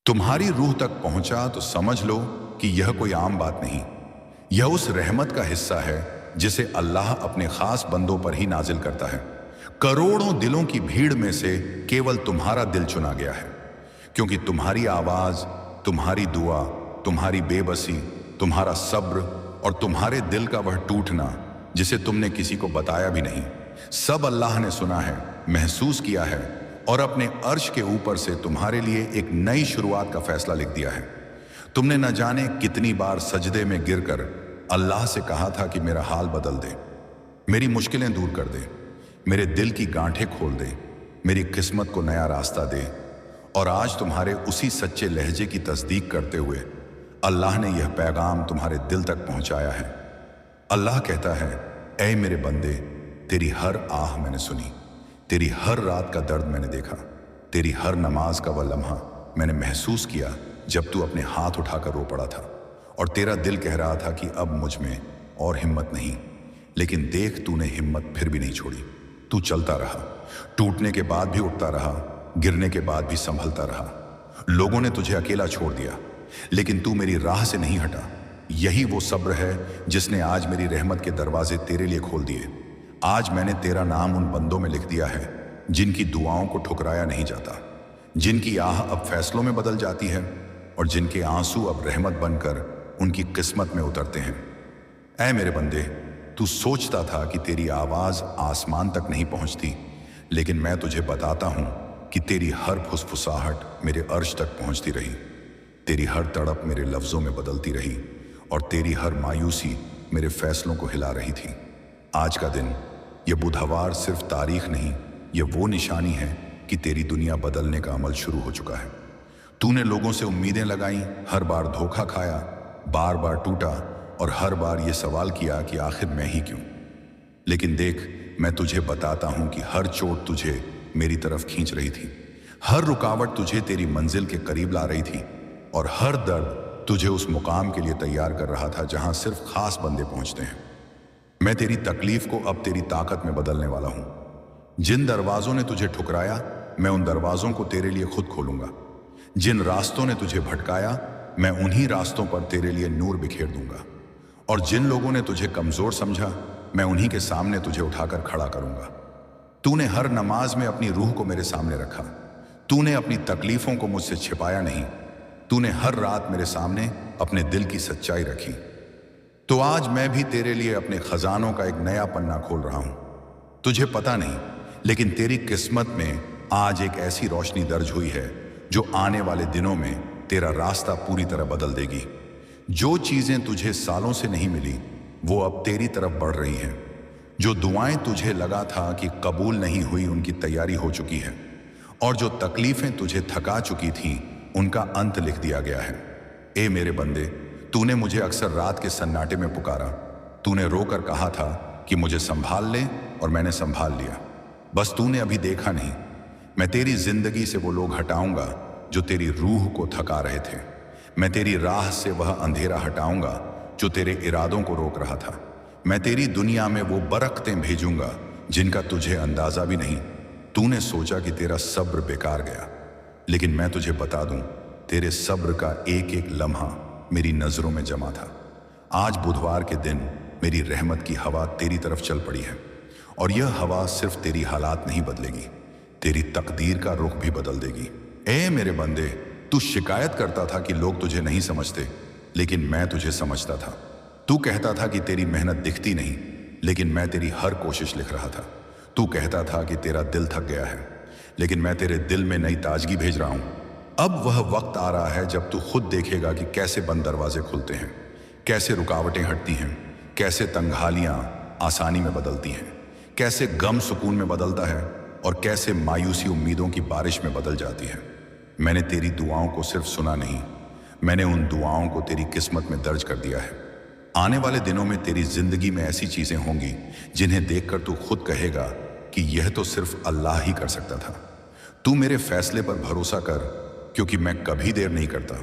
तुम्हारी रूह तक पहुंचा तो समझ लो कि यह कोई आम बात नहीं, यह उस रहमत का हिस्सा है जिसे अल्लाह अपने खास बंदों पर ही नाजिल करता है। करोड़ों दिलों की भीड़ में से केवल तुम्हारा दिल चुना गया है, क्योंकि तुम्हारी आवाज, तुम्हारी दुआ, तुम्हारी बेबसी, तुम्हारा सब्र और तुम्हारे दिल का वह टूटना जिसे तुमने किसी को बताया भी नहीं, सब अल्लाह ने सुना है, महसूस किया है और अपने अर्श के ऊपर से तुम्हारे लिए एक नई शुरुआत का फैसला लिख दिया है। तुमने न जाने कितनी बार सजदे में गिरकर अल्लाह से कहा था कि मेरा हाल बदल दे, मेरी मुश्किलें दूर कर दे, मेरे दिल की गांठें खोल दे, मेरी किस्मत को नया रास्ता दे। और आज तुम्हारे उसी सच्चे लहजे की तस्दीक करते हुए अल्लाह ने यह पैगाम तुम्हारे दिल तक पहुंचाया है। अल्लाह कहता है, ऐ मेरे बंदे, तेरी हर आह मैंने सुनी, तेरी हर रात का दर्द मैंने देखा, तेरी हर नमाज का वह लम्हा मैंने महसूस किया जब तू अपने हाथ उठाकर रो पड़ा था और तेरा दिल कह रहा था कि अब मुझ में और हिम्मत नहीं। लेकिन देख, तूने हिम्मत फिर भी नहीं छोड़ी, तू चलता रहा, टूटने के बाद भी उठता रहा, गिरने के बाद भी संभलता रहा। लोगों ने तुझे अकेला छोड़ दिया, लेकिन तू मेरी राह से नहीं हटा। यही वो सब्र है जिसने आज मेरी रहमत के दरवाजे तेरे लिए खोल दिए। आज मैंने तेरा नाम उन बंदों में लिख दिया है जिनकी दुआओं को ठुकराया नहीं जाता, जिनकी आह अब फैसलों में बदल जाती है और जिनके आंसू अब रहमत बनकर उनकी किस्मत में उतरते हैं। ऐ मेरे बंदे, तू सोचता था कि तेरी आवाज आसमान तक नहीं पहुंचती, लेकिन मैं तुझे बताता हूं कि तेरी हर फुसफुसाहट मेरे अर्श तक पहुंचती रही, तेरी हर तड़प मेरे लफ्जों में बदलती रही और तेरी हर मायूसी मेरे फैसलों को हिला रही थी। आज का दिन, यह बुधवार सिर्फ तारीख नहीं, यह वो निशानी है कि तेरी दुनिया बदलने का अमल शुरू हो चुका है। तूने लोगों से उम्मीदें लगाई, हर बार धोखा खाया, बार बार टूटा और हर बार यह सवाल किया कि आखिर मैं ही क्यों। लेकिन देख, मैं तुझे बताता हूं कि हर चोट तुझे मेरी तरफ खींच रही थी, हर रुकावट तुझे तेरी मंजिल के करीब ला रही थी और हर दर्द तुझे उस मुकाम के लिए तैयार कर रहा था जहां सिर्फ खास बंदे पहुंचते हैं। मैं तेरी तकलीफ को अब तेरी ताकत में बदलने वाला हूं। जिन दरवाजों ने तुझे ठुकराया, मैं उन दरवाजों को तेरे लिए खुद खोलूंगा। जिन रास्तों ने तुझे भटकाया, मैं उन्हीं रास्तों पर तेरे लिए नूर बिखेर दूंगा। और जिन लोगों ने तुझे कमजोर समझा, मैं उन्हीं के सामने तुझे उठाकर खड़ा करूंगा। तूने हर नमाज में अपनी रूह को मेरे सामने रखा, तूने अपनी तकलीफों को मुझसे छिपाया नहीं, तूने हर रात मेरे सामने अपने दिल की सच्चाई रखी। तो आज मैं भी तेरे लिए अपने खजानों का एक नया पन्ना खोल रहा हूं। तुझे पता नहीं, लेकिन तेरी किस्मत में आज एक ऐसी रोशनी दर्ज हुई है जो आने वाले दिनों में तेरा रास्ता पूरी तरह बदल देगी। जो चीजें तुझे सालों से नहीं मिली, वो अब तेरी तरफ बढ़ रही हैं। जो दुआएं तुझे लगा था कि कबूल नहीं हुई, उनकी तैयारी हो चुकी है। और जो तकलीफें तुझे थका चुकी थीं, उनका अंत लिख दिया गया है। ए मेरे बंदे, तूने मुझे अक्सर रात के सन्नाटे में पुकारा, तूने रोकर कहा था कि मुझे संभाल ले, और मैंने संभाल लिया। बस तूने अभी देखा नहीं, मैं तेरी जिंदगी से वो लोग हटाऊंगा जो तेरी रूह को थका रहे थे। मैं तेरी राह से वह अंधेरा हटाऊंगा जो तेरे इरादों को रोक रहा था। मैं तेरी दुनिया में वो बरकतें भेजूंगा जिनका तुझे अंदाजा भी नहीं। तूने सोचा कि तेरा सब्र बेकार गया, लेकिन मैं तुझे बता दूं, तेरे सब्र का एक एक लम्हा मेरी नजरों में जमा था। आज बुधवार के दिन मेरी रहमत की हवा तेरी तरफ चल पड़ी है, और यह हवा सिर्फ तेरी हालात नहीं बदलेगी, तेरी तकदीर का रुख भी बदल देगी। ए मेरे बंदे, तू शिकायत करता था कि लोग तुझे नहीं समझते, लेकिन मैं तुझे समझता था। तू कहता था कि तेरी मेहनत दिखती नहीं, लेकिन मैं तेरी हर कोशिश लिख रहा था। तू कहता था कि तेरा दिल थक गया है, लेकिन मैं तेरे दिल में नई ताजगी भेज रहा हूं। अब वह वक्त आ रहा है जब तू खुद देखेगा कि कैसे बंद दरवाजे खुलते हैं, कैसे रुकावटें हटती हैं, कैसे तंगहालियां आसानी में बदलती हैं, कैसे गम सुकून में बदलता है और कैसे मायूसी उम्मीदों की बारिश में बदल जाती है। मैंने तेरी दुआओं को सिर्फ सुना नहीं, मैंने उन दुआओं को तेरी किस्मत में दर्ज कर दिया है। आने वाले दिनों में तेरी जिंदगी में ऐसी चीजें होंगी जिन्हें देखकर तू खुद कहेगा कि यह तो सिर्फ अल्लाह ही कर सकता था। तू मेरे फैसले पर भरोसा कर, क्योंकि मैं कभी देर नहीं करता।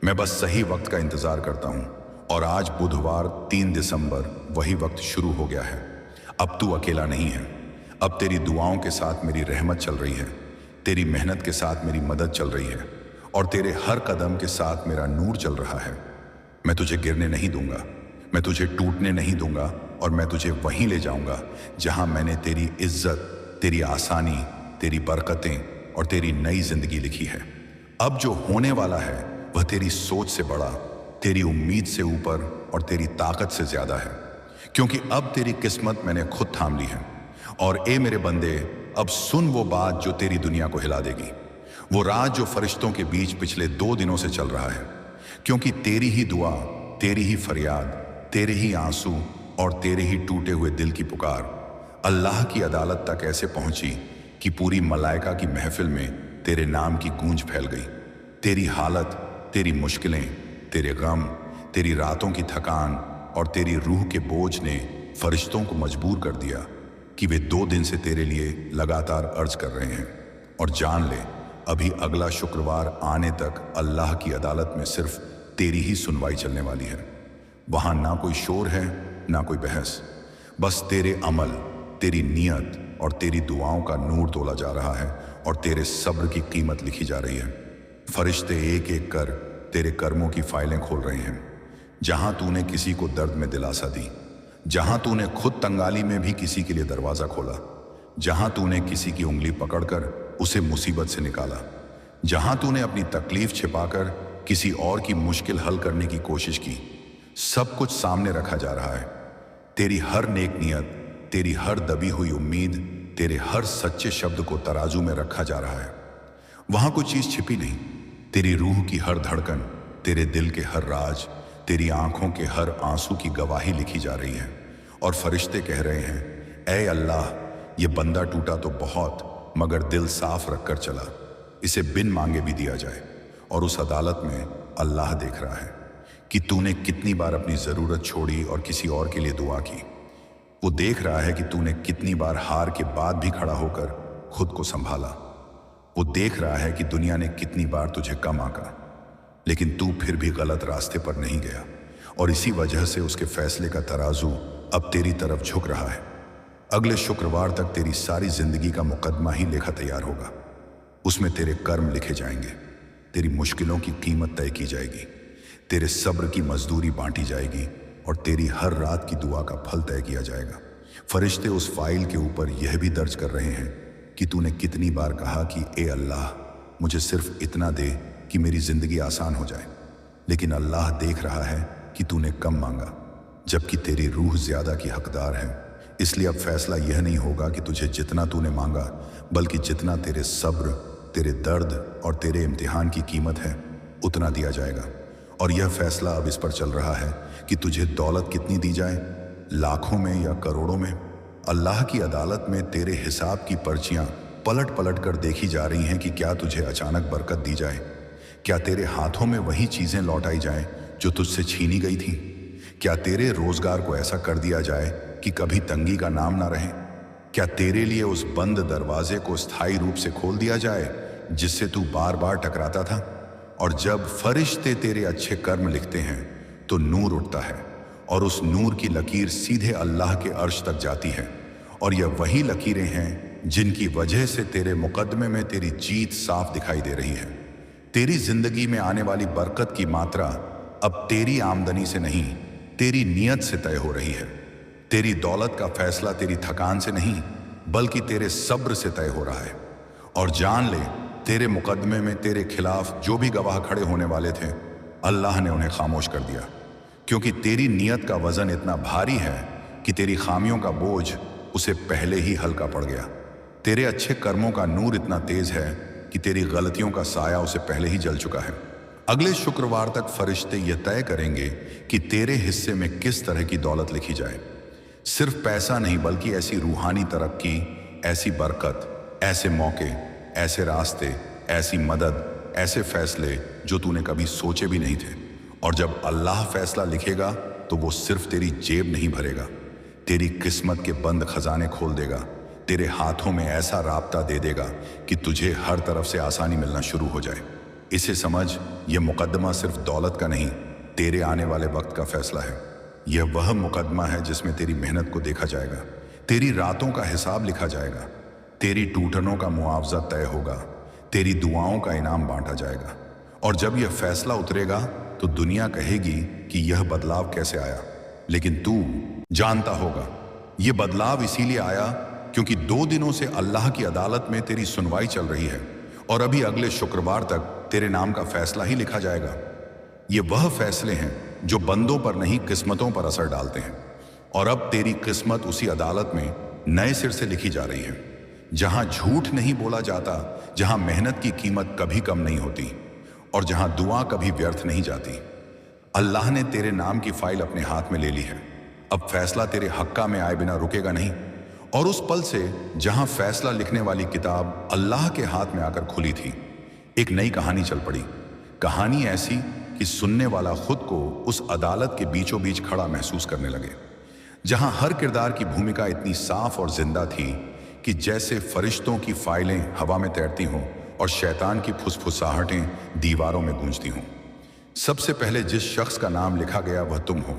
मैं बस सही वक्त का इंतजार करता हूं, और आज बुधवार 3 दिसंबर वही वक्त शुरू हो गया है। अब तू अकेला नहीं है, अब तेरी दुआओं के साथ मेरी रहमत चल रही है, तेरी मेहनत के साथ मेरी मदद चल रही है, और तेरे हर कदम के साथ मेरा नूर चल रहा है। मैं तुझे गिरने नहीं दूंगा, मैं तुझे टूटने नहीं दूंगा, और मैं तुझे वहीं ले जाऊंगा जहां मैंने तेरी इज्जत, तेरी आसानी, तेरी बरकतें और तेरी नई जिंदगी लिखी है। अब जो होने वाला है वह तेरी सोच से बड़ा, तेरी उम्मीद से ऊपर और तेरी ताकत से ज्यादा है, क्योंकि अब तेरी किस्मत मैंने खुद थाम ली है। और ए मेरे बंदे, अब सुन वो बात जो तेरी दुनिया को हिला देगी, वो राज जो फरिश्तों के बीच पिछले 2 दिनों से चल रहा है, क्योंकि तेरी ही दुआ, तेरी ही फरियाद, तेरे ही आंसू और तेरे ही टूटे हुए दिल की पुकार अल्लाह की अदालत तक ऐसे पहुंची कि पूरी मलाइका की महफिल में तेरे नाम की गूंज फैल गई। तेरी हालत, तेरी मुश्किलें, तेरे गम, तेरी रातों की थकान और तेरी रूह के बोझ ने फरिश्तों को मजबूर कर दिया कि वे 2 दिन से तेरे लिए लगातार अर्ज कर रहे हैं। और जान ले, अभी अगला शुक्रवार आने तक अल्लाह की अदालत में सिर्फ तेरी ही सुनवाई चलने वाली है। वहां ना कोई शोर है, ना कोई बहस, बस तेरे अमल, तेरी नीयत और तेरी दुआओं का नूर तोला जा रहा है और तेरे सब्र की कीमत लिखी जा रही है। फरिश्ते एक एक कर तेरे कर्मों की फाइलें खोल रहे हैं। जहां तूने किसी को दर्द में दिलासा दी, जहां तूने खुद तंगाली में भी किसी के लिए दरवाजा खोला, जहां तूने किसी की उंगली पकड़कर उसे मुसीबत से निकाला, जहां तूने अपनी तकलीफ छिपाकर किसी और की मुश्किल हल करने की कोशिश की, सब कुछ सामने रखा जा रहा है। तेरी हर नेक नियत, तेरी हर दबी हुई उम्मीद, तेरे हर सच्चे शब्द को तराजू में रखा जा रहा है। वहां कोई चीज छिपी नहीं। तेरी रूह की हर धड़कन, तेरे दिल के हर राज, तेरी आंखों के हर आंसू की गवाही लिखी जा रही है। और फरिश्ते कह रहे हैं, ऐ अल्लाह, ये बंदा टूटा तो बहुत, मगर दिल साफ रखकर चला, इसे बिन मांगे भी दिया जाए। और उस अदालत में अल्लाह देख रहा है कि तूने कितनी बार अपनी जरूरत छोड़ी और किसी और के लिए दुआ की। वो देख रहा है कि तूने कितनी बार हार के बाद भी खड़ा होकर खुद को संभाला। वो देख रहा है कि दुनिया ने कितनी बार तुझे कम आंका, लेकिन तू फिर भी गलत रास्ते पर नहीं गया। और इसी वजह से उसके फैसले का तराजू अब तेरी तरफ झुक रहा है। अगले शुक्रवार तक तेरी सारी जिंदगी का मुकदमा ही लेखा तैयार होगा। उसमें तेरे कर्म लिखे जाएंगे, तेरी मुश्किलों की कीमत तय की जाएगी, तेरे सब्र की मजदूरी बांटी जाएगी और तेरी हर रात की दुआ का फल तय किया जाएगा। फरिश्ते उस फाइल के ऊपर यह भी दर्ज कर रहे हैं कि तूने कितनी बार कहा कि ए अल्लाह, मुझे सिर्फ इतना दे कि मेरी जिंदगी आसान हो जाए। लेकिन अल्लाह देख रहा है कि तूने कम मांगा, जबकि तेरी रूह ज्यादा की हकदार है। इसलिए अब फैसला यह नहीं होगा कि तुझे जितना तूने मांगा, बल्कि जितना तेरे सब्र, तेरे दर्द और तेरे इम्तिहान की कीमत है, उतना दिया जाएगा। और यह फैसला अब इस पर चल रहा है कि तुझे दौलत कितनी दी जाए, लाखों में या करोड़ों में। अल्लाह की अदालत में तेरे हिसाब की पर्चियां पलट पलट कर देखी जा रही हैं कि क्या तुझे अचानक बरकत दी जाए, क्या तेरे हाथों में वही चीजें लौटाई जाएं जो तुझसे छीनी गई थीं, क्या तेरे रोजगार को ऐसा कर दिया जाए कि कभी तंगी का नाम ना रहे, क्या तेरे लिए उस बंद दरवाजे को स्थायी रूप से खोल दिया जाए जिससे तू बार बार टकराता था। और जब फरिश्ते तेरे अच्छे कर्म लिखते हैं तो नूर उठता है और उस नूर की लकीर सीधे अल्लाह के अर्श तक जाती है। और यह वही लकीरें हैं जिनकी वजह से तेरे मुकदमे में तेरी जीत साफ दिखाई दे रही है। तेरी जिंदगी में आने वाली बरकत की मात्रा अब तेरी आमदनी से नहीं, तेरी नीयत से तय हो रही है। तेरी दौलत का फैसला तेरी थकान से नहीं, बल्कि तेरे सब्र से तय हो रहा है। और जान ले, तेरे मुकदमे में तेरे खिलाफ जो भी गवाह खड़े होने वाले थे, अल्लाह ने उन्हें खामोश कर दिया, क्योंकि तेरी नीयत का वजन इतना भारी है कि तेरी खामियों का बोझ उसे पहले ही हल्का पड़ गया। तेरे अच्छे कर्मों का नूर इतना तेज है कि तेरी गलतियों का साया उसे पहले ही जल चुका है। अगले शुक्रवार तक फरिश्ते यह तय करेंगे कि तेरे हिस्से में किस तरह की दौलत लिखी जाए। सिर्फ पैसा नहीं, बल्कि ऐसी रूहानी तरक्की, ऐसी बरकत, ऐसे मौके, ऐसे रास्ते, ऐसी मदद, ऐसे फैसले जो तूने कभी सोचे भी नहीं थे। और जब अल्लाह फैसला लिखेगा तो वो सिर्फ तेरी जेब नहीं भरेगा, तेरी किस्मत के बंद खजाने खोल देगा, तेरे हाथों में ऐसा राब्ता दे देगा कि तुझे हर तरफ से आसानी मिलना शुरू हो जाए। इसे समझ, यह मुकदमा सिर्फ दौलत का नहीं, तेरे आने वाले वक्त का फैसला है। यह वह मुकदमा है जिसमें तेरी मेहनत को देखा जाएगा, तेरी रातों का हिसाब लिखा जाएगा, तेरी टूटनों का मुआवजा तय होगा, तेरी दुआओं का इनाम बांटा जाएगा। और जब यह फैसला उतरेगा तो दुनिया कहेगी कि यह बदलाव कैसे आया, लेकिन तू जानता होगा यह बदलाव इसीलिए आया क्योंकि 2 दिनों से अल्लाह की अदालत में तेरी सुनवाई चल रही है और अभी अगले शुक्रवार तक तेरे नाम का फैसला ही लिखा जाएगा। ये वह फैसले हैं जो बंदों पर नहीं किस्मतों पर असर डालते हैं, और अब तेरी किस्मत उसी अदालत में नए सिर से लिखी जा रही है, जहां झूठ नहीं बोला जाता, जहां मेहनत की कीमत कभी कम नहीं होती और जहां दुआ कभी व्यर्थ नहीं जाती। अल्लाह ने तेरे नाम की फाइल अपने हाथ में ले ली है। अब फैसला तेरे हक्का में आए बिना रुकेगा नहीं। और उस पल से जहां फैसला लिखने वाली किताब अल्लाह के हाथ में आकर खुली थी, एक नई कहानी चल पड़ी। कहानी ऐसी कि सुनने वाला खुद को उस अदालत के बीचों बीच खड़ा महसूस करने लगे, जहां हर किरदार की भूमिका इतनी साफ और जिंदा थी कि जैसे फरिश्तों की फाइलें हवा में तैरती हों और शैतान की फुसफुसाहटें दीवारों में गूंजती हों। सबसे पहले जिस शख्स का नाम लिखा गया वह तुम हो,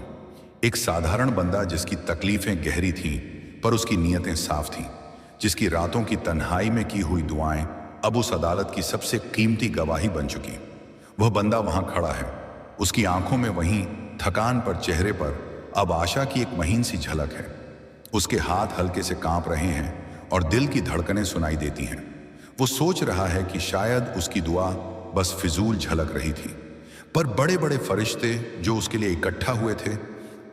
एक साधारण बंदा जिसकी तकलीफें गहरी थीं पर उसकी नीयतें साफ थीं, जिसकी रातों की तन्हाई में की हुई दुआएं अब उस अदालत की सबसे कीमती गवाही बन चुकी। वह बंदा वहां खड़ा है, उसकी आंखों में वहीं थकान पर चेहरे पर अब आशा की एक महीन सी झलक है। उसके हाथ हल्के से कांप रहे हैं और दिल की धड़कनें सुनाई देती हैं। वो सोच रहा है कि शायद उसकी दुआ बस फिजूल झलक रही थी, पर बड़े बड़े फरिश्ते जो उसके लिए इकट्ठा हुए थे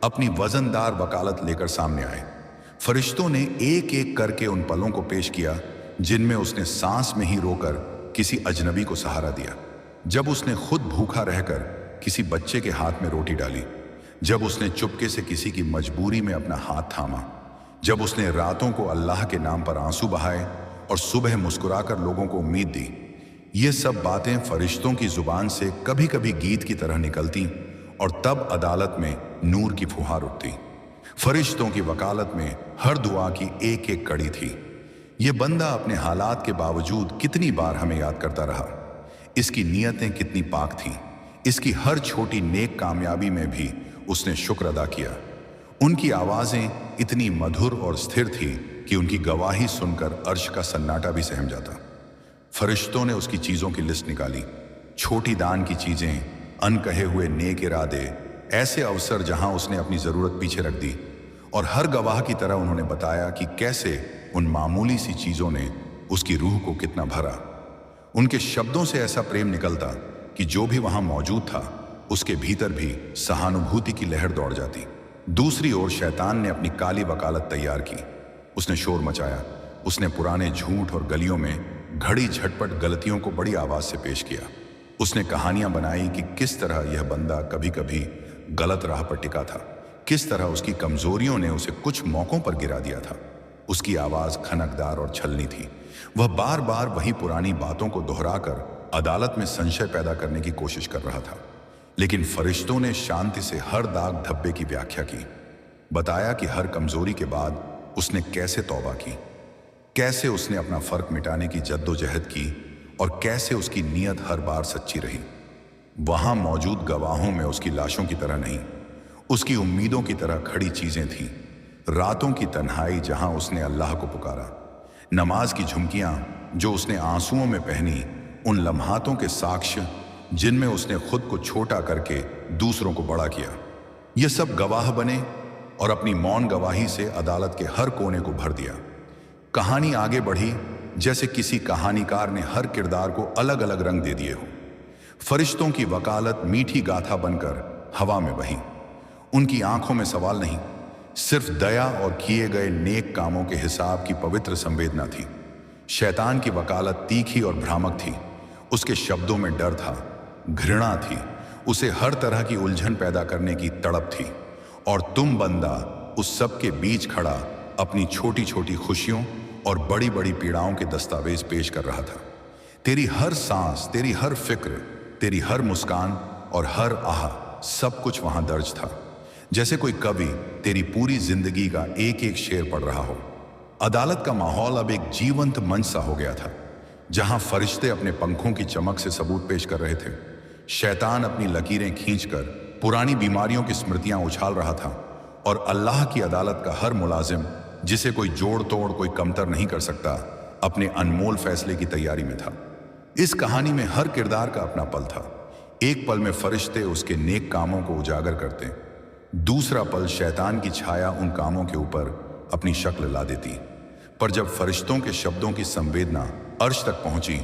अपनी वजनदार वकालत लेकर सामने आए। फरिश्तों ने एक एक करके उन पलों को पेश किया जिनमें उसने सांस में ही रोकर किसी अजनबी को सहारा दिया, जब उसने खुद भूखा रहकर किसी बच्चे के हाथ में रोटी डाली, जब उसने चुपके से किसी की मजबूरी में अपना हाथ थामा, जब उसने रातों को अल्लाह के नाम पर आंसू बहाए और सुबह मुस्कुराकर लोगों को उम्मीद दी। ये सब बातें फरिश्तों की जुबान से कभी कभी गीत की तरह निकलती और तब अदालत में नूर की फुहार उठती। फरिश्तों की वकालत में हर दुआ की एक एक कड़ी थी। ये बंदा अपने हालात के बावजूद कितनी बार हमें याद करता रहा, इसकी नीयतें कितनी पाक थीं, इसकी हर छोटी नेक कामयाबी में भी उसने शुक्र अदा किया। उनकी आवाज़ें इतनी मधुर और स्थिर थी कि उनकी गवाही सुनकर अर्श का सन्नाटा भी सहम जाता। फरिश्तों ने उसकी चीज़ों की लिस्ट निकाली, छोटी दान की चीज़ें, अनकहे हुए नेक इरादे, ऐसे अवसर जहां उसने अपनी ज़रूरत पीछे रख दी, और हर गवाह की तरह उन्होंने बताया कि कैसे उन मामूली सी चीज़ों ने उसकी रूह को कितना भरा। उनके शब्दों से ऐसा प्रेम निकलता कि जो भी वहां मौजूद था उसके भीतर भी सहानुभूति की लहर दौड़ जाती। दूसरी ओर शैतान ने अपनी काली वकालत तैयार की। उसने शोर मचाया, उसने पुराने झूठ और गलियों में घड़ी झटपट गलतियों को बड़ी आवाज़ से पेश किया। उसने कहानियां बनाई कि किस तरह यह बंदा कभी कभी गलत राह पर टिका था, किस तरह उसकी कमजोरियों ने उसे कुछ मौकों पर गिरा दिया था। उसकी आवाज़ खनकदार और छलनी थी। वह बार बार वही पुरानी बातों को दोहराकर अदालत में संशय पैदा करने की कोशिश कर रहा था। लेकिन फरिश्तों ने शांति से हर दाग धब्बे की व्याख्या की, बताया कि हर कमजोरी के बाद उसने कैसे तौबा की, कैसे उसने अपना फर्क मिटाने की जद्दोजहद की और कैसे उसकी नीयत हर बार सच्ची रही। वहां मौजूद गवाहों में उसकी लाशों की तरह नहीं, उसकी उम्मीदों की तरह खड़ी चीजें थीं। रातों की तन्हाई जहां उसने अल्लाह को पुकारा, नमाज की झुमकियां जो उसने आंसुओं में पहनी, उन लम्हातों के साक्ष्य जिनमें उसने खुद को छोटा करके दूसरों को बड़ा किया। ये सब गवाह बने और अपनी मौन गवाही से अदालत के हर कोने को भर दिया। कहानी आगे बढ़ी जैसे किसी कहानीकार ने हर किरदार को अलग अलग रंग दे दिए हो। फरिश्तों की वकालत मीठी गाथा बनकर हवा में बही। उनकी आंखों में सवाल नहीं, सिर्फ दया और किए गए नेक कामों के हिसाब की पवित्र संवेदना थी। शैतान की वकालत तीखी और भ्रामक थी। उसके शब्दों में डर था, घृणा थी, उसे हर तरह की उलझन पैदा करने की तड़प थी। और तुम बंदा उस सब के बीच खड़ा अपनी छोटी छोटी खुशियों और बड़ी बड़ी पीड़ाओं के दस्तावेज पेश कर रहा था। तेरी हर सांस, तेरी हर फिक्र, तेरी हर मुस्कान और हर आह, सब कुछ वहां दर्ज था, जैसे कोई कवि तेरी पूरी जिंदगी का एक एक शेर पढ़ रहा हो। अदालत का माहौल अब एक जीवंत मंच सा हो गया था, जहां फरिश्ते अपने पंखों की चमक से सबूत पेश कर रहे थे। शैतान अपनी लकीरें खींचकर पुरानी बीमारियों की स्मृतियां उछाल रहा था, और अल्लाह की अदालत का हर मुलाजिम, जिसे कोई जोड़ तोड़, कोई कमतर नहीं कर सकता, अपने अनमोल फैसले की तैयारी में था। इस कहानी में हर किरदार का अपना पल था, एक पल में फरिश्ते उसके नेक कामों को उजागर करते, दूसरा पल शैतान की छाया उन कामों के ऊपर अपनी शक्ल ला देती। पर जब फरिश्तों के शब्दों की संवेदना अर्श तक पहुंची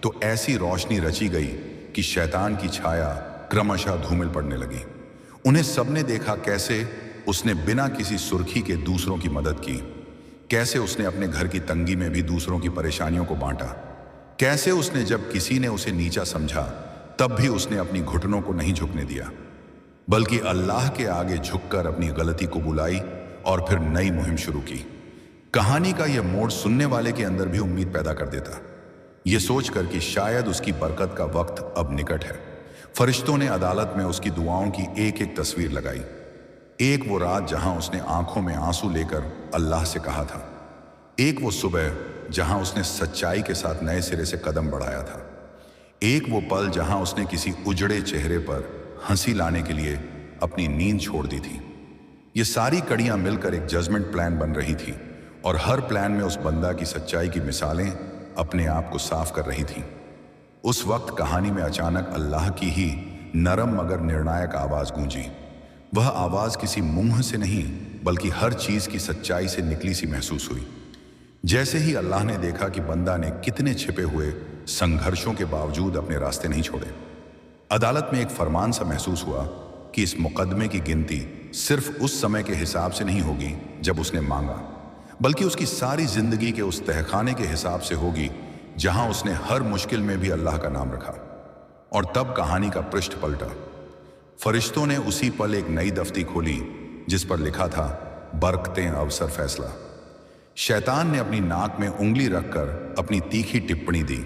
तो ऐसी रोशनी रची गई कि शैतान की छाया क्रमशः धूमिल पड़ने लगी। उन्हें सबने देखा कैसे उसने बिना किसी सुर्खी के दूसरों की मदद की, कैसे उसने अपने घर की तंगी में भी दूसरों की परेशानियों को बांटा, कैसे उसने जब किसी ने उसे नीचा समझा तब भी उसने अपनी घुटनों को नहीं झुकने दिया, बल्कि अल्लाह के आगे झुककर अपनी गलती को बुलाई और फिर नई मुहिम शुरू की। कहानी का यह मोड़ सुनने वाले के अंदर भी उम्मीद पैदा कर देता, ये सोचकर कि शायद उसकी बरकत का वक्त अब निकट है। फरिश्तों ने अदालत में उसकी दुआओं की एक एक तस्वीर लगाई। एक वो रात जहां उसने आंखों में आंसू लेकर अल्लाह से कहा था, एक वो सुबह जहां उसने सच्चाई के साथ नए सिरे से कदम बढ़ाया था, एक वो पल जहां उसने किसी उजड़े चेहरे पर हंसी लाने के लिए अपनी नींद छोड़ दी थी। ये सारी कड़ियां मिलकर एक जजमेंट प्लान बन रही थी और हर प्लान में उस बंदा की सच्चाई की मिसालें अपने आप को साफ कर रही थीं। उस वक्त कहानी में अचानक अल्लाह की ही नरम मगर निर्णायक आवाज़ गूंजी। वह आवाज़ किसी मुंह से नहीं बल्कि हर चीज़ की सच्चाई से निकली सी महसूस हुई। जैसे ही अल्लाह ने देखा कि बंदा ने कितने छिपे हुए संघर्षों के बावजूद अपने रास्ते नहीं छोड़े, अदालत में एक फरमान सा महसूस हुआ कि इस मुकदमे की गिनती सिर्फ उस समय के हिसाब से नहीं होगी जब उसने मांगा, बल्कि उसकी सारी जिंदगी के उस तहखाने के हिसाब से होगी जहां उसने हर मुश्किल में भी अल्लाह का नाम रखा। और तब कहानी का पृष्ठ पलटा। फरिश्तों ने उसी पल एक नई दफ्ती खोली जिस पर लिखा था, बरकतें अवसर फैसला। शैतान ने अपनी नाक में उंगली रखकर अपनी तीखी टिप्पणी दी,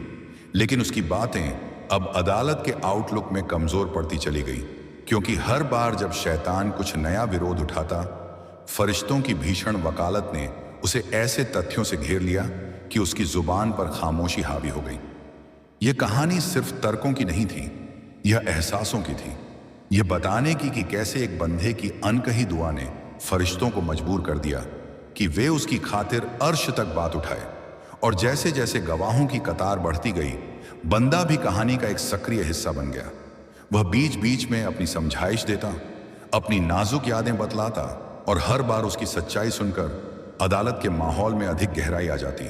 लेकिन उसकी बातें अब अदालत के आउटलुक में कमजोर पड़ती चली गई, क्योंकि हर बार जब शैतान कुछ नया विरोध उठाता, फरिश्तों की भीषण वकालत ने उसे ऐसे तथ्यों से घेर लिया कि उसकी जुबान पर खामोशी हावी हो गई। यह कहानी सिर्फ तर्कों की नहीं थी, यह एहसासों की थी। यह बताने की कि कैसे एक बंदे की अनकही दुआ ने फरिश्तों को मजबूर कर दिया कि वे उसकी खातिर अर्श तक बात उठाए। और जैसे जैसे गवाहों की कतार बढ़ती गई, बंदा भी कहानी का एक सक्रिय हिस्सा बन गया। वह बीच बीच में अपनी समझाइश देता, अपनी नाजुक यादें बतलाता, और हर बार उसकी सच्चाई सुनकर अदालत के माहौल में अधिक गहराई आ जाती।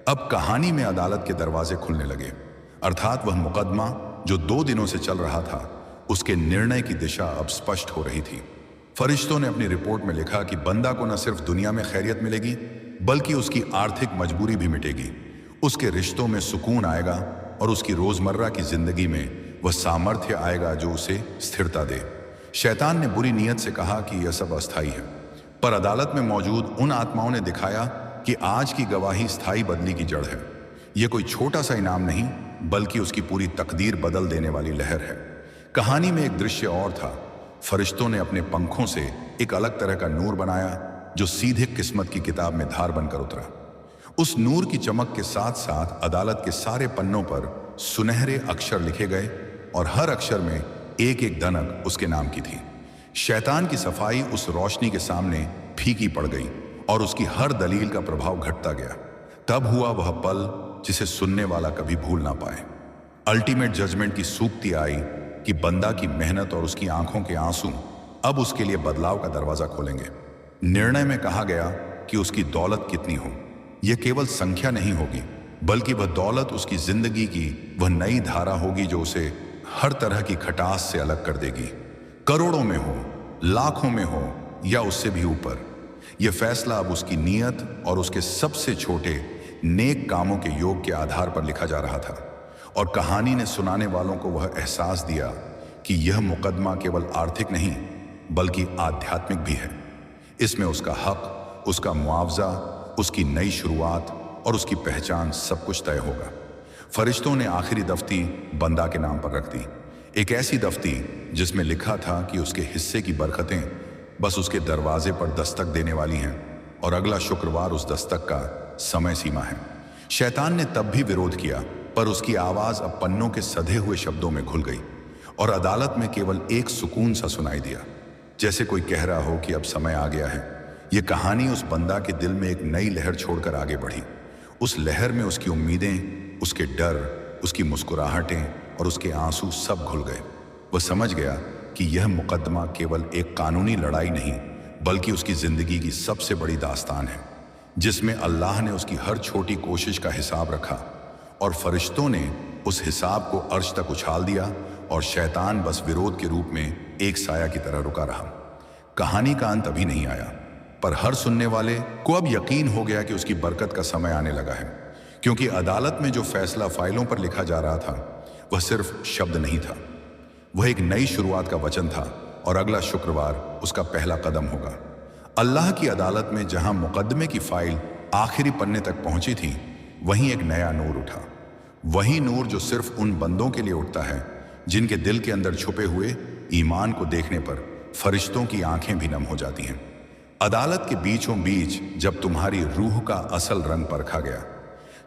अब कहानी में अदालत के दरवाजे खुलने लगे, अर्थात वह मुकदमा जो 2 दिनों से चल रहा था, उसके निर्णय की दिशा अब स्पष्ट हो रही थी। फरिश्तों ने अपनी रिपोर्ट में लिखा कि बंदा को न सिर्फ दुनिया में खैरियत मिलेगी, बल्कि उसकी आर्थिक मजबूरी भी मिटेगी, उसके रिश्तों में सुकून आएगा और उसकी रोजमर्रा की जिंदगी में वह सामर्थ्य आएगा जो उसे स्थिरता दे। शैतान ने बुरी नीयत से कहा कि यह सब अस्थायी है, पर अदालत में मौजूद उन आत्माओं ने दिखाया कि आज की गवाही स्थायी बदली की जड़ है। यह कोई छोटा सा इनाम नहीं, बल्कि उसकी पूरी तकदीर बदल देने वाली लहर है। कहानी में एक दृश्य और था। फरिश्तों ने अपने पंखों से एक अलग तरह का नूर बनाया जो सीधे किस्मत की किताब में धार बनकर उतरा। उस नूर की चमक के साथ साथ अदालत के सारे पन्नों पर सुनहरे अक्षर लिखे गए और हर अक्षर में एक एक दनक उसके नाम की थी। शैतान की सफाई उस रोशनी के सामने फीकी पड़ गई और उसकी हर दलील का प्रभाव घटता गया। तब हुआ वह पल जिसे सुनने वाला कभी भूल ना पाए। अल्टीमेट जजमेंट की सूक्ति आई कि बंदा की मेहनत और उसकी आंखों के आंसू अब उसके लिए बदलाव का दरवाजा खोलेंगे। निर्णय में कहा गया कि उसकी दौलत कितनी हो, यह केवल संख्या नहीं होगी, बल्कि वह दौलत उसकी जिंदगी की वह नई धारा होगी जो उसे हर तरह की खटास से अलग कर देगी। करोड़ों में हो, लाखों में हो या उससे भी ऊपर, यह फैसला अब उसकी नीयत और उसके सबसे छोटे नेक कामों के योग के आधार पर लिखा जा रहा था। और कहानी ने सुनाने वालों को वह एहसास दिया कि यह मुकदमा केवल आर्थिक नहीं बल्कि आध्यात्मिक भी है। इसमें उसका हक, उसका मुआवजा, उसकी नई शुरुआत और उसकी पहचान सब कुछ तय होगा। फरिश्तों ने आखिरी दफ्ती बंदा के नाम पर रख दी, एक ऐसी दफ्ती जिसमें लिखा था कि उसके हिस्से की बरकतें बस उसके दरवाजे पर दस्तक देने वाली हैं और अगला शुक्रवार उस दस्तक का समय सीमा है। शैतान ने तब भी विरोध किया, पर उसकी आवाज अब पन्नों के सधे हुए शब्दों में घुल गई और अदालत में केवल एक सुकून सा सुनाई दिया, जैसे कोई कह रहा हो कि अब समय आ गया है। यह कहानी उस बंदा के दिल में एक नई लहर छोड़कर आगे बढ़ी। उस लहर में उसकी उम्मीदें, उसके डर, उसकी मुस्कुराहटें और उसके आंसू सब घुल गए। वह समझ गया कि यह मुकदमा केवल एक कानूनी लड़ाई नहीं बल्कि उसकी जिंदगी की सबसे बड़ी दास्तान है, जिसमें अल्लाह ने उसकी हर छोटी कोशिश का हिसाब रखा और फरिश्तों ने उस हिसाब को अर्श तक उछाल दिया और शैतान बस विरोध के रूप में एक साया की तरह रुका रहा। कहानी का अंत अभी नहीं आया, पर हर सुनने वाले को अब यकीन हो गया कि उसकी बरकत का समय आने लगा है, क्योंकि अदालत में जो फैसला फाइलों पर लिखा जा रहा था वह सिर्फ शब्द नहीं था, वह एक नई शुरुआत का वचन था और अगला शुक्रवार उसका पहला कदम होगा। अल्लाह की अदालत में जहां मुकदमे की फाइल आखिरी पन्ने तक पहुंची थी, वहीं एक नया नूर उठा। वही नूर जो सिर्फ उन बंदों के लिए उठता है जिनके दिल के अंदर छुपे हुए ईमान को देखने पर फरिश्तों की आंखें भी नम हो जाती हैं। अदालत के बीचों बीच जब तुम्हारी रूह का असल रंग परखा गया,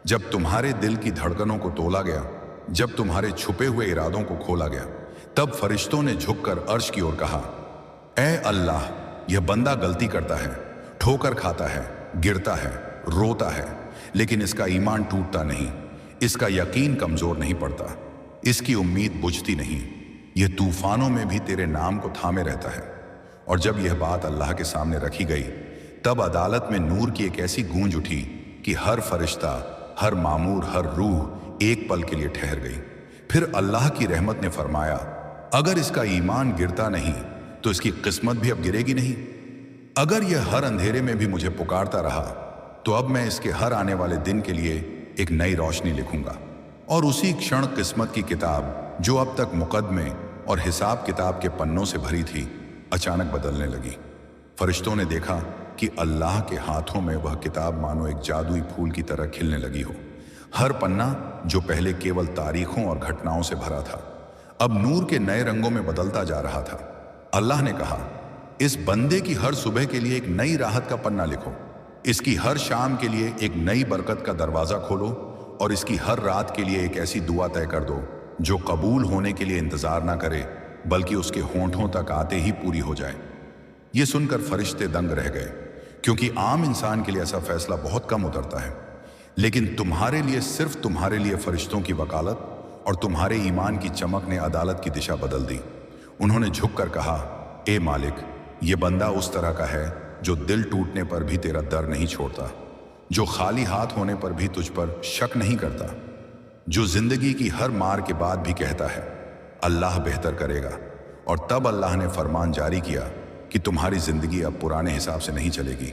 जब तुम्हारे दिल की धड़कनों को तोला गया, जब तुम्हारे छुपे हुए इरादों को खोला गया, तब फरिश्तों ने झुककर अर्श की ओर कहा, ऐ अल्लाह, यह बंदा गलती करता है, ठोकर खाता है, गिरता है, रोता है, लेकिन इसका ईमान टूटता नहीं, इसका यकीन कमजोर नहीं पड़ता, इसकी उम्मीद बुझती नहीं, यह तूफानों में भी तेरे नाम को थामे रहता है। और जब यह बात अल्लाह के सामने रखी गई, तब अदालत में नूर की एक ऐसी गूंज उठी कि हर फरिश्ता, हर मामूर, हर रूह एक पल के लिए ठहर गई। फिर अल्लाह की रहमत ने फरमाया, अगर इसका ईमान गिरता नहीं तो इसकी किस्मत भी अब गिरेगी नहीं। अगर यह हर अंधेरे में भी मुझे पुकारता रहा तो अब मैं इसके हर आने वाले दिन के लिए एक नई रोशनी लिखूंगा। और उसी क्षण किस्मत की किताब, जो अब तक मुकदमे और हिसाब किताब के पन्नों से भरी थी, अचानक बदलने लगी। फरिश्तों ने देखा कि अल्लाह के हाथों में वह किताब मानो एक जादुई फूल की तरह खिलने लगी हो। हर पन्ना जो पहले केवल तारीखों और घटनाओं से भरा था, अब नूर के नए रंगों में बदलता जा रहा था। अल्लाह ने कहा, इस बंदे की हर सुबह के लिए एक नई राहत का पन्ना लिखो, इसकी हर शाम के लिए एक नई बरकत का दरवाजा खोलो और इसकी हर रात के लिए एक ऐसी दुआ तय कर दो जो कबूल होने के लिए इंतजार ना करे बल्कि उसके होंठों तक आते ही पूरी हो जाए। ये सुनकर फरिश्ते दंग रह गए, क्योंकि आम इंसान के लिए ऐसा फैसला बहुत कम उतरता है, लेकिन तुम्हारे लिए, सिर्फ तुम्हारे लिए फरिश्तों की वकालत और तुम्हारे ईमान की चमक ने अदालत की दिशा बदल दी। उन्होंने झुककर कहा, ए मालिक, ये बंदा उस तरह का है जो दिल टूटने पर भी तेरा दर नहीं छोड़ता, जो खाली हाथ होने पर भी तुझ पर शक नहीं करता, जो जिंदगी की हर मार के बाद भी कहता है अल्लाह बेहतर करेगा। और तब अल्लाह ने फरमान जारी किया कि तुम्हारी जिंदगी अब पुराने हिसाब से नहीं चलेगी।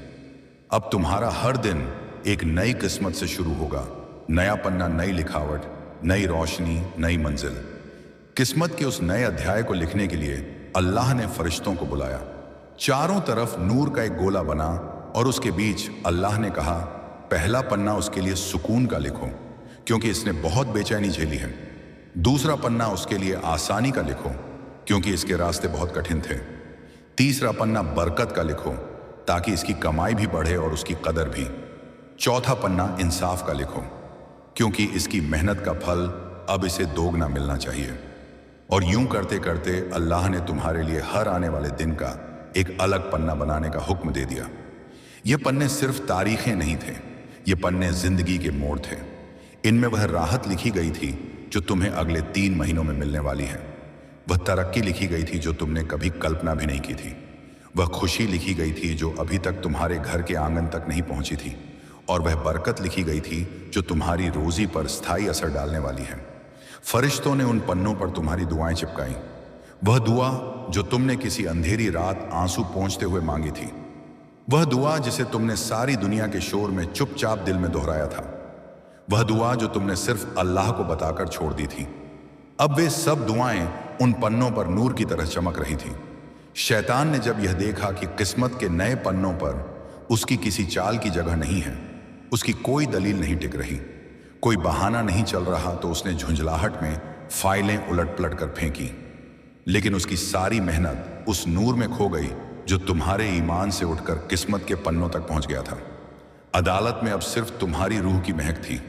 अब तुम्हारा हर दिन एक नई किस्मत से शुरू होगा, नया पन्ना, नई लिखावट, नई रोशनी, नई मंजिल। किस्मत के उस नए अध्याय को लिखने के लिए अल्लाह ने फरिश्तों को बुलाया। चारों तरफ नूर का एक गोला बना और उसके बीच अल्लाह ने कहा, पहला पन्ना उसके लिए सुकून का लिखो, क्योंकि इसने बहुत बेचैनी झेली है। दूसरा पन्ना उसके लिए आसानी का लिखो, क्योंकि इसके रास्ते बहुत कठिन थे। तीसरा पन्ना बरकत का लिखो, ताकि इसकी कमाई भी बढ़े और उसकी कदर भी। चौथा पन्ना इंसाफ का लिखो, क्योंकि इसकी मेहनत का फल अब इसे दोगुना मिलना चाहिए। और यूं करते करते अल्लाह ने तुम्हारे लिए हर आने वाले दिन का एक अलग पन्ना बनाने का हुक्म दे दिया। ये पन्ने सिर्फ तारीखें नहीं थे, ये पन्ने जिंदगी के मोड़ थे। इनमें वह राहत लिखी गई थी जो तुम्हें अगले 3 महीनों में मिलने वाली है। वह तरक्की लिखी गई थी जो तुमने कभी कल्पना भी नहीं की थी। वह खुशी लिखी गई थी जो अभी तक तुम्हारे घर के आंगन तक नहीं पहुंची थी। और वह बरकत लिखी गई थी जो तुम्हारी रोजी पर स्थायी असर डालने वाली है। फरिश्तों ने उन पन्नों पर तुम्हारी दुआएं चिपकाई, वह दुआ जो तुमने किसी अंधेरी रात आंसू पोंछते हुए मांगी थी, वह दुआ जिसे तुमने सारी दुनिया के शोर में चुपचाप दिल में दोहराया था, वह दुआ जो तुमने सिर्फ अल्लाह को बताकर छोड़ दी थी। अब वे सब दुआएं उन पन्नों पर नूर की तरह चमक रही थीं। शैतान ने जब यह देखा कि किस्मत के नए पन्नों पर उसकी किसी चाल की जगह नहीं है, उसकी कोई दलील नहीं टिक रही, कोई बहाना नहीं चल रहा, तो उसने झुंझलाहट में फाइलें उलट पलट कर फेंकी। लेकिन उसकी सारी मेहनत उस नूर में खो गई जो तुम्हारे ईमान से उठकर किस्मत के पन्नों तक पहुंच गया था। अदालत में अब सिर्फ तुम्हारी रूह की महक थी,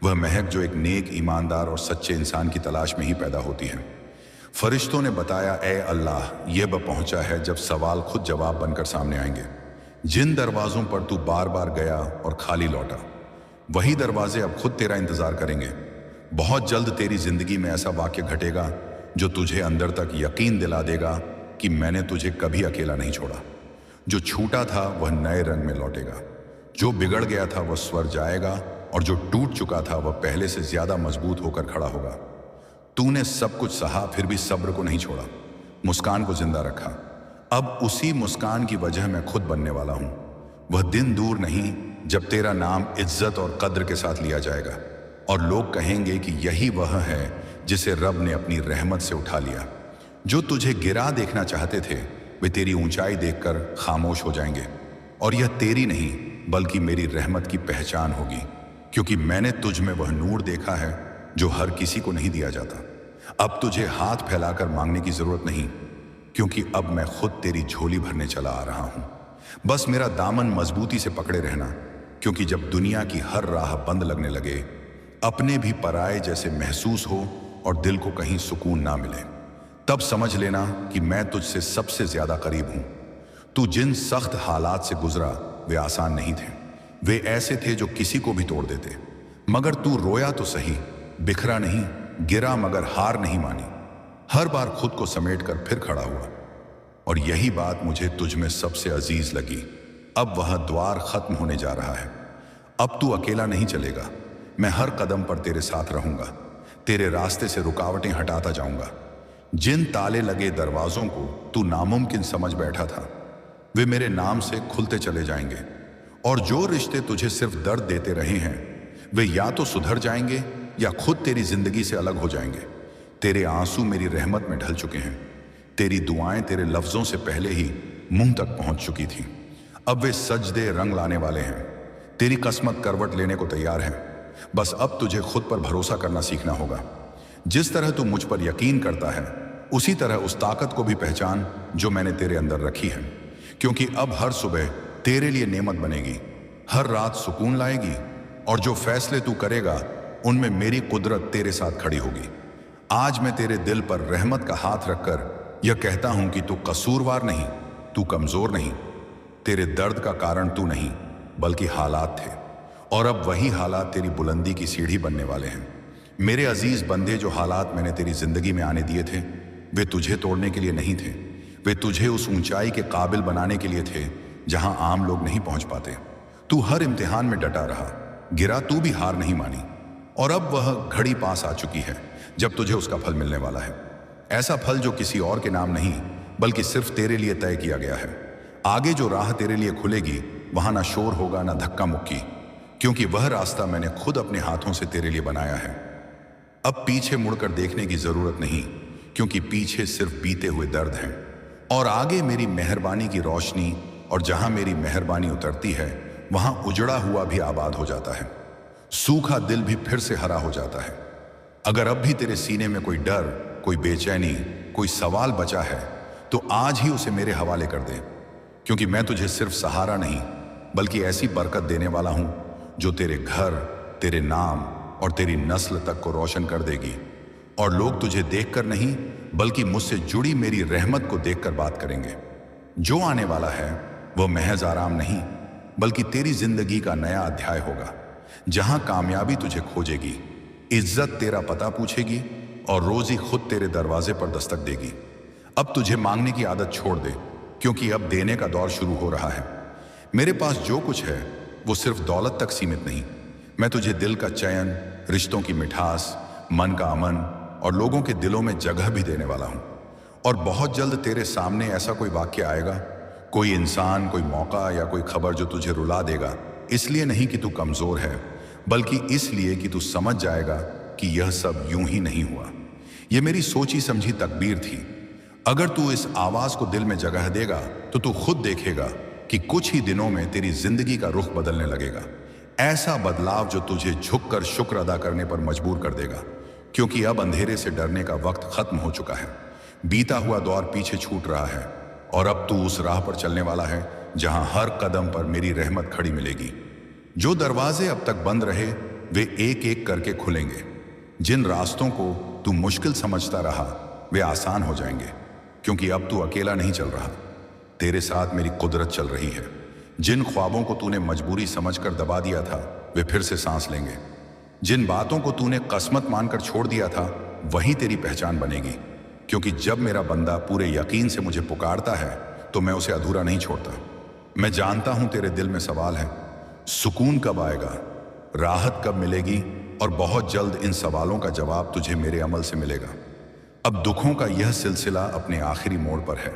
वह महक जो एक नेक, ईमानदार और सच्चे इंसान की तलाश में ही पैदा होती है। फरिश्तों ने बताया, ए अल्लाह, यह वह पहुंचा है जब सवाल खुद जवाब बनकर सामने आएंगे। जिन दरवाजों पर तू बार बार गया और खाली लौटा, वही दरवाजे अब खुद तेरा इंतजार करेंगे। बहुत जल्द तेरी जिंदगी में ऐसा वाक्य घटेगा जो तुझे अंदर तक यकीन दिला देगा कि मैंने तुझे कभी अकेला नहीं छोड़ा। जो छूटा था वह नए रंग में लौटेगा, जो बिगड़ गया था वह स्वर जाएगा, और जो टूट चुका था वह पहले से ज्यादा मजबूत होकर खड़ा होगा। तूने सब कुछ सहा, फिर भी सब्र को नहीं छोड़ा, मुस्कान को जिंदा रखा। अब उसी मुस्कान की वजह मैं खुद बनने वाला हूं। वह दिन दूर नहीं जब तेरा नाम इज्जत और कद्र के साथ लिया जाएगा, और लोग कहेंगे कि यही वह है जिसे रब ने अपनी रहमत से उठा लिया। जो तुझे गिरा देखना चाहते थे वे तेरी ऊंचाई देखकर खामोश हो जाएंगे, और यह तेरी नहीं बल्कि मेरी रहमत की पहचान होगी, क्योंकि मैंने तुझ में वह नूर देखा है जो हर किसी को नहीं दिया जाता। अब तुझे हाथ फैलाकर मांगने की जरूरत नहीं, क्योंकि अब मैं खुद तेरी झोली भरने चला आ रहा हूं। बस मेरा दामन मजबूती से पकड़े रहना, क्योंकि जब दुनिया की हर राह बंद लगने लगे, अपने भी पराये जैसे महसूस हो और दिल को कहीं सुकून ना मिले, तब समझ लेना कि मैं तुझसे सबसे ज्यादा करीब हूं। तू जिन सख्त हालात से गुजरा वे आसान नहीं थे, वे ऐसे थे जो किसी को भी तोड़ देते। मगर तू रोया तो सही, बिखरा नहीं, गिरा मगर हार नहीं मानी। हर बार खुद को समेटकर फिर खड़ा हुआ, और यही बात मुझे तुझ में सबसे अजीज लगी। अब वह द्वार खत्म होने जा रहा है। अब तू अकेला नहीं चलेगा, मैं हर कदम पर तेरे साथ रहूंगा, तेरे रास्ते से रुकावटें हटाता जाऊंगा। जिन ताले लगे दरवाजों को तू नामुमकिन समझ बैठा था, वे मेरे नाम से खुलते चले जाएंगे, और जो रिश्ते तुझे सिर्फ दर्द देते रहे हैं वे या तो सुधर जाएंगे या खुद तेरी जिंदगी से अलग हो जाएंगे। तेरे आंसू मेरी रहमत में ढल चुके हैं, तेरी दुआएं तेरे लफ्जों से पहले ही मुंह तक पहुंच चुकी थीं। अब वे सजदे रंग लाने वाले हैं, तेरी किस्मत करवट लेने को तैयार है। बस अब तुझे खुद पर भरोसा करना सीखना होगा। जिस तरह तू मुझ पर यकीन करता है, उसी तरह उस ताकत को भी पहचान जो मैंने तेरे अंदर रखी है, क्योंकि अब हर सुबह तेरे लिए नेमत बनेगी, हर रात सुकून लाएगी, और जो फैसले तू करेगा उनमें मेरी कुदरत तेरे साथ खड़ी होगी। आज मैं तेरे दिल पर रहमत का हाथ रखकर यह कहता हूं कि तू कसूरवार नहीं, तू कमजोर नहीं, तेरे दर्द का कारण तू नहीं बल्कि हालात थे, और अब वही हालात तेरी बुलंदी की सीढ़ी बनने वाले हैं। मेरे अजीज बंदे, जो हालात मैंने तेरी जिंदगी में आने दिए थे वे तुझे तोड़ने के लिए नहीं थे, वे तुझे उस ऊंचाई के काबिल बनाने के लिए थे जहां आम लोग नहीं पहुंच पाते। तू हर इम्तिहान में डटा रहा, गिरा तू भी हार नहीं मानी, और अब वह घड़ी पास आ चुकी है जब तुझे उसका फल मिलने वाला है। ऐसा फल जो किसी और के नाम नहीं बल्कि सिर्फ तेरे लिए तय किया गया है। आगे जो राह तेरे लिए खुलेगी वहां ना शोर होगा ना धक्का मुक्की, क्योंकि वह रास्ता मैंने खुद अपने हाथों से तेरे लिए बनाया है। अब पीछे मुड़कर देखने की जरूरत नहीं, क्योंकि पीछे सिर्फ बीते हुए दर्द हैं, और आगे मेरी मेहरबानी की रोशनी, और जहां मेरी मेहरबानी उतरती है वहां उजड़ा हुआ भी आबाद हो जाता है, सूखा दिल भी फिर से हरा हो जाता है। अगर अब भी तेरे सीने में कोई डर, कोई बेचैनी, कोई सवाल बचा है तो आज ही उसे मेरे हवाले कर दे, क्योंकि मैं तुझे सिर्फ सहारा नहीं बल्कि ऐसी बरकत देने वाला हूं जो तेरे घर, तेरे नाम और तेरी नस्ल तक को रोशन कर देगी। और लोग तुझे देखकर नहीं बल्कि मुझसे जुड़ी मेरी रहमत को देखकर बात करेंगे। जो आने वाला है वह महज आराम नहीं बल्कि तेरी जिंदगी का नया अध्याय होगा, जहां कामयाबी तुझे खोजेगी, इज्जत तेरा पता पूछेगी, और रोजी खुद तेरे दरवाजे पर दस्तक देगी। अब तुझे मांगने की आदत छोड़ दे, क्योंकि अब देने का दौर शुरू हो रहा है। मेरे पास जो कुछ है वो सिर्फ दौलत तक सीमित नहीं, मैं तुझे दिल का चयन, रिश्तों की मिठास, मन का अमन और लोगों के दिलों में जगह भी देने वाला हूं। और बहुत जल्द तेरे सामने ऐसा कोई वाक्य आएगा, कोई इंसान, कोई मौका या कोई खबर जो तुझे रुला देगा, इसलिए नहीं कि तू कमजोर है बल्कि इसलिए कि तू समझ जाएगा कि यह सब यूं ही नहीं हुआ। यह मेरी सोची समझी तकदीर थी। अगर तू इस आवाज को दिल में जगह देगा तो तू खुद देखेगा कि कुछ ही दिनों में तेरी जिंदगी का रुख बदलने लगेगा। ऐसा बदलाव जो तुझे झुककर शुक्र अदा करने पर मजबूर कर देगा, क्योंकि अब अंधेरे से डरने का वक्त खत्म हो चुका है। बीता हुआ दौर पीछे छूट रहा है, और अब तू उस राह पर चलने वाला है जहां हर कदम पर मेरी रहमत खड़ी मिलेगी। जो दरवाजे अब तक बंद रहे वे एक एक करके खुलेंगे। जिन रास्तों को तू मुश्किल समझता रहा वे आसान हो जाएंगे, क्योंकि अब तू अकेला नहीं चल रहा, तेरे साथ मेरी कुदरत चल रही है। जिन ख्वाबों को तूने मजबूरी समझकर दबा दिया था वे फिर से सांस लेंगे। जिन बातों को तूने किस्मत मानकर छोड़ दिया था वही तेरी पहचान बनेगी। क्योंकि जब मेरा बंदा पूरे यकीन से मुझे पुकारता है तो मैं उसे अधूरा नहीं छोड़ता। मैं जानता हूं तेरे दिल में सवाल है, सुकून कब आएगा, राहत कब मिलेगी, और बहुत जल्द इन सवालों का जवाब तुझे मेरे अमल से मिलेगा। अब दुखों का यह सिलसिला अपने आखिरी मोड़ पर है।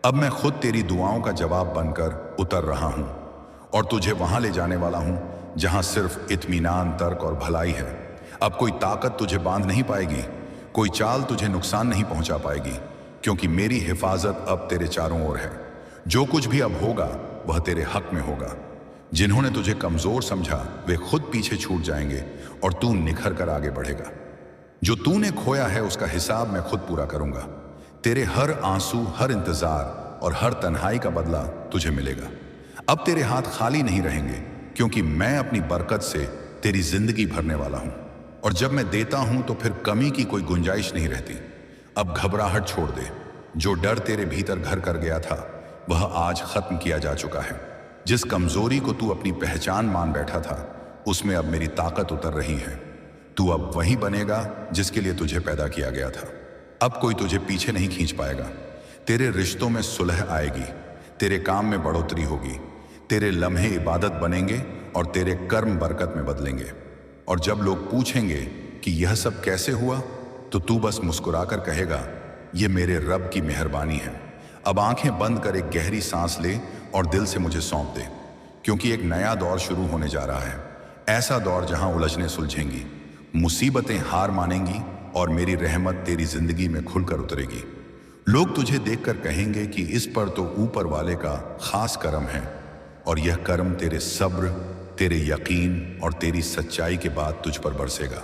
अब मैं खुद तेरी दुआओं का जवाब बनकर उतर रहा हूं और तुझे वहां ले जाने वाला हूं जहां सिर्फ इत्मीनान, तर्क और भलाई है। अब कोई ताकत तुझे बांध नहीं पाएगी, कोई चाल तुझे नुकसान नहीं पहुंचा पाएगी, क्योंकि मेरी हिफाजत अब तेरे चारों ओर है। जो कुछ भी अब होगा वह तेरे हक में होगा। जिन्होंने तुझे कमजोर समझा वे खुद पीछे छूट जाएंगे और तू निखर कर आगे बढ़ेगा। जो तूने खोया है उसका हिसाब मैं खुद पूरा करूंगा। तेरे हर आंसू, हर इंतजार और हर तन्हाई का बदला तुझे मिलेगा। अब तेरे हाथ खाली नहीं रहेंगे, क्योंकि मैं अपनी बरकत से तेरी जिंदगी भरने वाला हूं, और जब मैं देता हूं तो फिर कमी की कोई गुंजाइश नहीं रहती। अब घबराहट छोड़ दे। जो डर तेरे भीतर घर कर गया था वह आज खत्म किया जा चुका है। जिस कमजोरी को तू अपनी पहचान मान बैठा था उसमें अब मेरी ताकत उतर रही है। तू अब वही बनेगा जिसके लिए तुझे पैदा किया गया था। अब कोई तुझे पीछे नहीं खींच पाएगा। तेरे रिश्तों में सुलह आएगी, तेरे काम में बढ़ोतरी होगी, तेरे लम्हे इबादत बनेंगे और तेरे कर्म बरकत में बदलेंगे। और जब लोग पूछेंगे कि यह सब कैसे हुआ तो तू बस मुस्कुराकर कहेगा, ये मेरे रब की मेहरबानी है। अब आंखें बंद कर एक गहरी सांस ले और दिल से मुझे सौंप दे, क्योंकि एक नया दौर शुरू होने जा रहा है। ऐसा दौर जहां उलझने सुलझेंगी, मुसीबतें हार मानेंगी और मेरी रहमत तेरी जिंदगी में खुलकर उतरेगी। लोग तुझे देखकर कहेंगे कि इस पर तो ऊपर वाले का खास करम है, और यह करम तेरे सब्र, तेरे यकीन और तेरी सच्चाई के बाद तुझ पर बरसेगा।